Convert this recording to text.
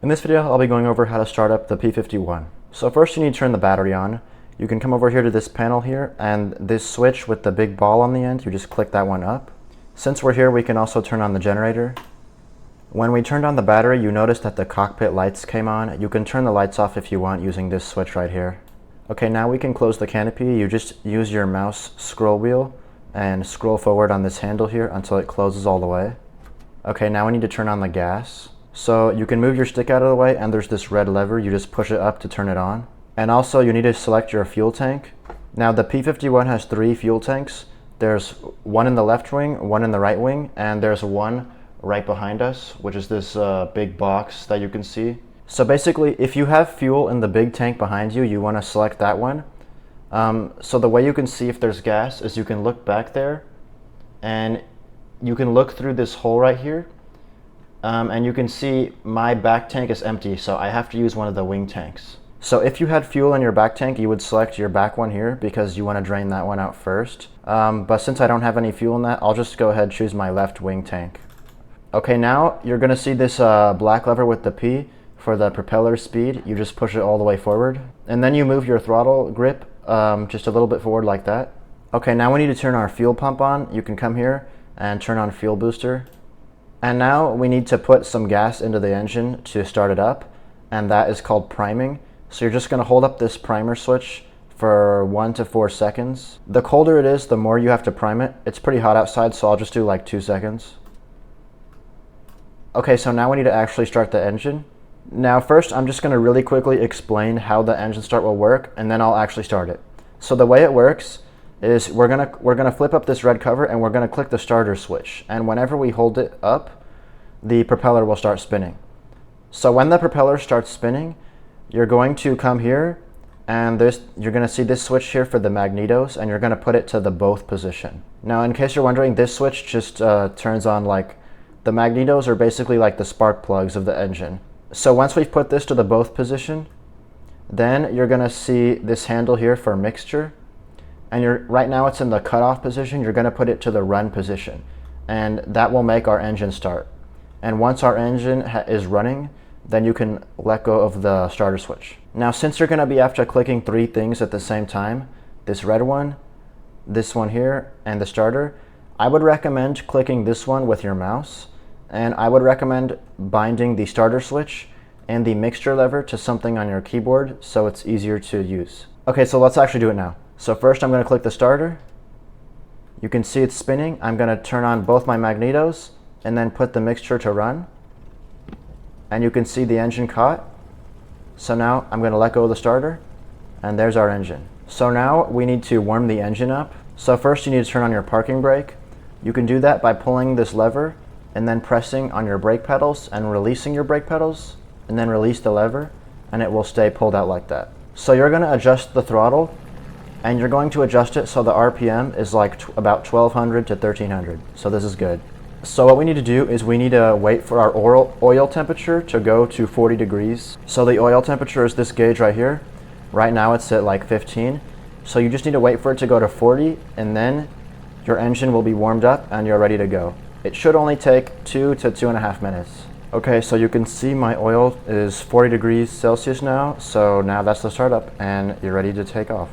In this video, I'll be going over how to start up the P-51. So first you need to turn the battery on. You can come over here to this panel here, and this switch with the big ball on the end, you just click that one up. Since we're here, we can also turn on the generator. When we turned on the battery, you notice that the cockpit lights came on. You can turn the lights off if you want using this switch right here. Okay, now we can close the canopy. You just use your mouse scroll wheel and scroll forward on this handle here until it closes all the way. Okay, now we need to turn on the gas. So you can move your stick out of the way, and there's this red lever. You just push it up to turn it on. And also you need to select your fuel tank. Now the P-51 has 3 fuel tanks. There's one in the left wing, one in the right wing, and there's one right behind us, which is this big box that you can see. So basically, if you have fuel in the big tank behind you, you want to select that one. So the way you can see if there's gas is you can look back there, and you can look through this hole right here. And you can see my back tank is empty, so I have to use one of the wing tanks. So if you had fuel in your back tank, you would select your back one here because you want to drain that one out first. But since I don't have any fuel in that, I'll just go ahead and choose my left wing tank. Okay, now you're going to see this black lever with the P for the propeller speed. You just push it all the way forward. And then you move your throttle grip just a little bit forward like that. Okay, now we need to turn our fuel pump on. You can come here and turn on fuel booster. And now we need to put some gas into the engine to start it up, and that is called priming. So you're just going to hold up this primer switch for 1 to 4 seconds. The colder it is, the more you have to prime it. It's pretty hot outside, so I'll just do like 2 seconds. Okay, so now we need to actually start the engine. Now first, I'm just going to really quickly explain how the engine start will work, and then I'll actually start it. So the way it works is we're gonna flip up this red cover, and we're gonna click the starter switch. And whenever we hold it up, the propeller will start spinning. So when the propeller starts spinning, you're going to come here, and you're gonna see this switch here for the magnetos, and you're gonna put it to the both position. Now, in case you're wondering, this switch just turns on, like, the magnetos are basically like the spark plugs of the engine. So once we've put this to the both position, then you're gonna see this handle here for mixture. And right now it's in the cutoff position. You're going to put it to the run position, and that will make our engine start. And once our engine is running, then you can let go of the starter switch. Now, since you're going to be after clicking 3 things at the same time, this red one, this one here, and the starter, I would recommend clicking this one with your mouse, and I would recommend binding the starter switch and the mixture lever to something on your keyboard so it's easier to use. Okay, so let's actually do it now. So first I'm going to click the starter. You can see it's spinning. I'm going to turn on both my magnetos and then put the mixture to run. And you can see the engine caught. So now I'm going to let go of the starter, and there's our engine. So now we need to warm the engine up. So first you need to turn on your parking brake. You can do that by pulling this lever and then pressing on your brake pedals and releasing your brake pedals, and then release the lever, and it will stay pulled out like that. So you're going to adjust the throttle, and you're going to adjust it so the RPM is like about 1200 to 1300. So this is good. So what we need to do is we need to wait for our oil temperature to go to 40 degrees. So the oil temperature is this gauge right here. Right now it's at like 15. So you just need to wait for it to go to 40, and then your engine will be warmed up and you're ready to go. It should only take 2 to 2.5 minutes. Okay, so you can see my oil is 40 degrees Celsius now. So now that's the startup, and you're ready to take off.